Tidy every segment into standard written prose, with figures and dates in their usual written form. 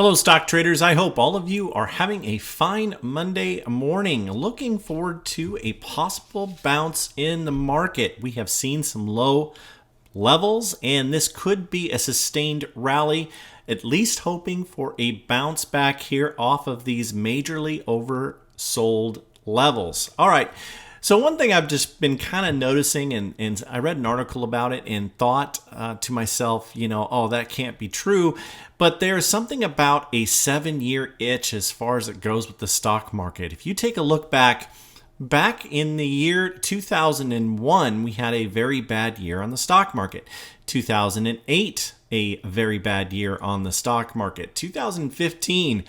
Hello, stock traders. I hope all of you are having a fine Monday morning. Looking forward to a possible bounce in the market. We have seen some low levels, and this could be a sustained rally, at least hoping for a bounce back here off of these majorly oversold levels. All right. So one thing I've just been kind of noticing, and I read an article about it and thought to myself, oh, that can't be true. But there's something about a 7-year itch as far as it goes with the stock market. If you take a look back in the year 2001, we had a very bad year on the stock market. 2008, a very bad year on the stock market. 2015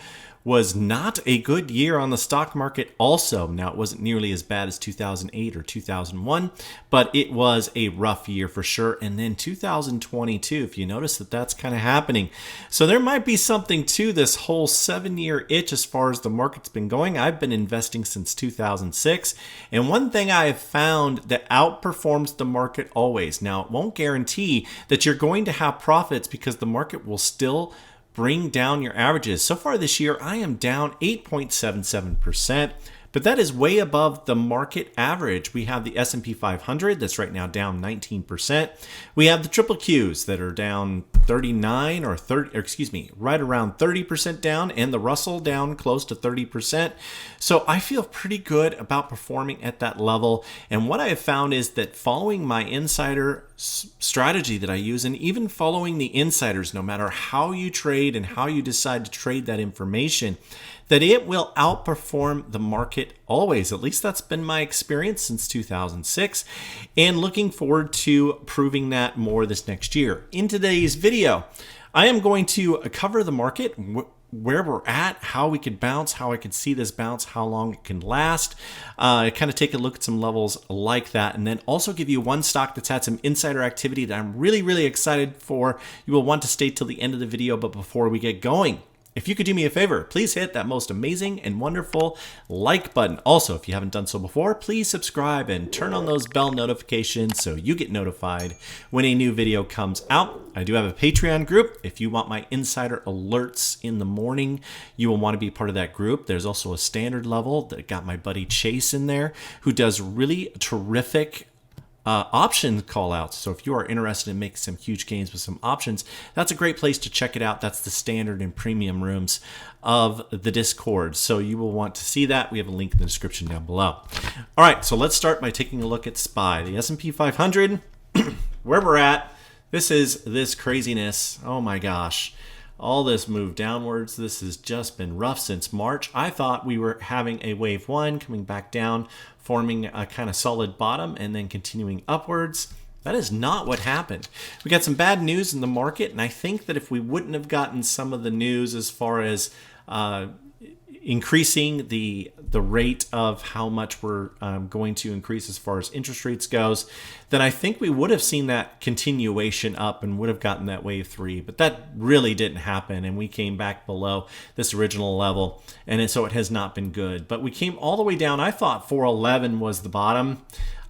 was not a good year on the stock market also. Now, it wasn't nearly as bad as 2008 or 2001, but it was a rough year for sure. And then 2022, if you notice that that's kind of happening. So there might be something to this whole 7-year itch as far as the market's been going. I've been investing since 2006. And one thing I have found that outperforms the market always. Now, it won't guarantee that you're going to have profits because the market will still bring down your averages. So far this year, I am down 8.77%, but that is way above the market average. We have the S&P 500 that's right now down 19%. We have the triple Qs that are down 39 or 30, or excuse me, right around 30% down, and the Russell down close to 30%. So I feel pretty good about performing at that level. And what I have found is that following my insider strategy that I use, and even following the insiders, no matter how you trade and how you decide to trade that information, that it will outperform the market always. At least that's been my experience since 2006, and looking forward to proving that more this next year. In today's video, I am going to cover the market, where we're at, how we could bounce, how I could see this bounce, how long it can last, kind of take a look at some levels like that, and then also give you one stock that's had some insider activity that I'm really excited for. You will want to stay till the end of the video, but before we get going, if you could do me a favor, please hit that most amazing and wonderful like button. Also, if you haven't done so before, please subscribe and turn on those bell notifications so you get notified when a new video comes out. I do have a Patreon group. If you want my insider alerts in the morning, you will want to be part of that group. There's also a standard level that got my buddy Chase in there, who does really terrific option call outs. So if you are interested in making some huge gains with some options, that's a great place to check it out. That's the standard and premium rooms of the Discord. So you will want to see that. We have a link in the description down below. All right, so let's start by taking a look at SPY. The S&P 500, where we're at, this is this craziness. Oh my gosh. All this move downwards. This has just been rough since March. I thought we were having a wave one coming back down, forming a kind of solid bottom and then continuing upwards. That is not what happened. We got some bad news in the market, and I think that if we wouldn't have gotten some of the news as far as increasing the rate of how much we're going to increase as far as interest rates goes, then I think we would have seen that continuation up and would have gotten that wave three. But that really didn't happen, and we came back below this original level, and so it has not been good. But we came all the way down. I thought 411 was the bottom.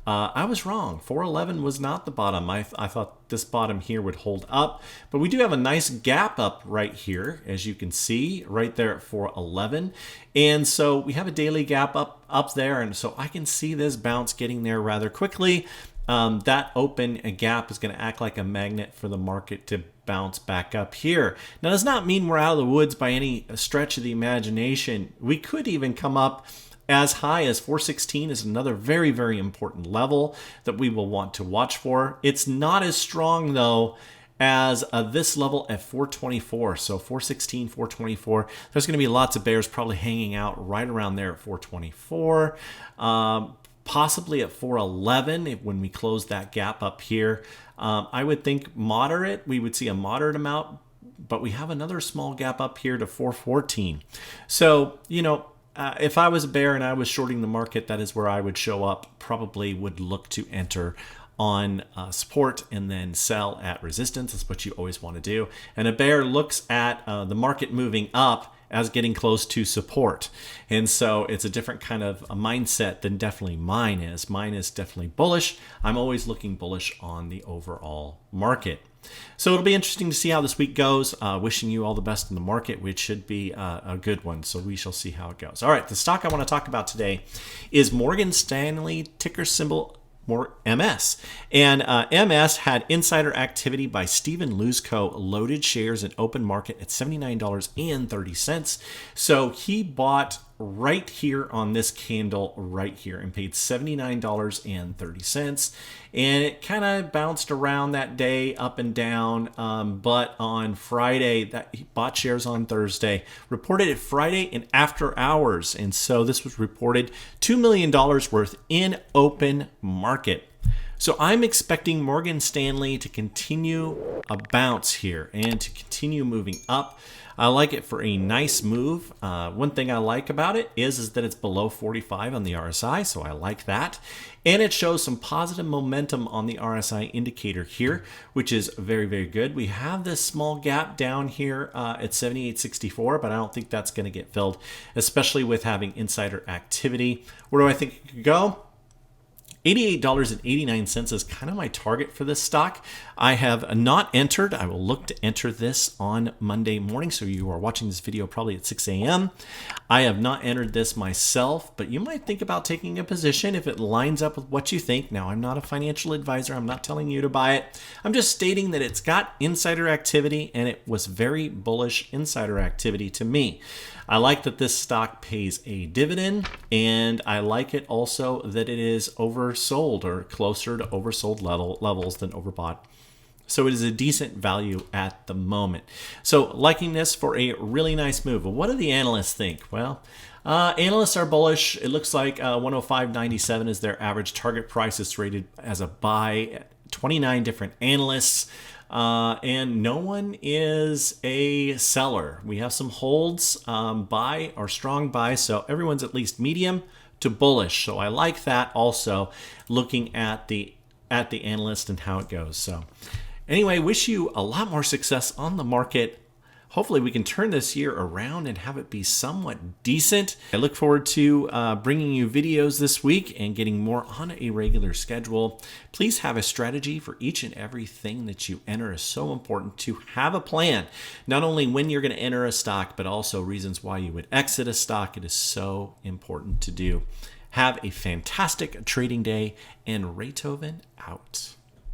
I was wrong. 411 was not the bottom. I thought this bottom here would hold up, but we do have a nice gap up right here, as you can see right there at 411. And so we have a daily gap up there, and so I can see this bounce getting there rather quickly. That open gap is going to act like a magnet for the market to bounce back up here. Now, does not mean we're out of the woods by any stretch of the imagination. We could even come up as high as 416 is another very important level that we will want to watch for. It's not as strong though as this level at 424. So 416, 424, there's going to be lots of bears probably hanging out right around there at 424. Possibly at 411 when we close that gap up here. I would think moderate, we would see a moderate amount, but we have another small gap up here to 414. So, if I was a bear and I was shorting the market, that is where I would show up, probably would look to enter on support and then sell at resistance. That's what you always want to do. And a bear looks at the market moving up as getting close to support. And so it's a different kind of a mindset than definitely mine is. Mine is definitely bullish. I'm always looking bullish on the overall market. So it'll be interesting to see how this week goes. Wishing you all the best in the market, which should be a good one. So we shall see how it goes. All right, the stock I want to talk about today is Morgan Stanley, ticker symbol MS. And MS had insider activity by Stephen Luzco, loaded shares in open market at $79.30. So he bought right here on this candle right here and paid $79.30. And it kind of bounced around that day up and down. But on Friday, he bought shares on Thursday, reported it Friday and after hours. And so this was reported $2 million worth in open market. So I'm expecting Morgan Stanley to continue a bounce here and to continue moving up. I like it for a nice move. One thing I like about it is that it's below 45 on the RSI, so I like that. And it shows some positive momentum on the RSI indicator here, which is very, very good. We have this small gap down here at 78.64, but I don't think that's going to get filled, especially with having insider activity. Where do I think it could go? $88.89 is kind of my target for this stock. I have not entered. I will look to enter this on Monday morning. So you are watching this video probably at 6 a.m. I have not entered this myself, but you might think about taking a position if it lines up with what you think. Now, I'm not a financial advisor. I'm not telling you to buy it. I'm just stating that it's got insider activity, and it was very bullish insider activity to me. I like that this stock pays a dividend, and I like it also that it is oversold or closer to oversold levels than overbought. So it is a decent value at the moment. So liking this for a really nice move. What do the analysts think? Well, analysts are bullish. It looks like 105.97 is their average target price. It's rated as a buy. 29 different analysts. And no one is a seller. We have some holds, buy or strong buy, so everyone's at least medium to bullish. So I like that also, looking at the analyst and how it goes. So anyway, wish you a lot more success on the market. Hopefully we can turn this year around and have it be somewhat decent. I look forward to bringing you videos this week and getting more on a regular schedule. Please have a strategy for each and everything that you enter. Is so important to have a plan. Not only when you're going to enter a stock, but also reasons why you would exit a stock. It is so important to do. Have a fantastic trading day, and Raythoven out.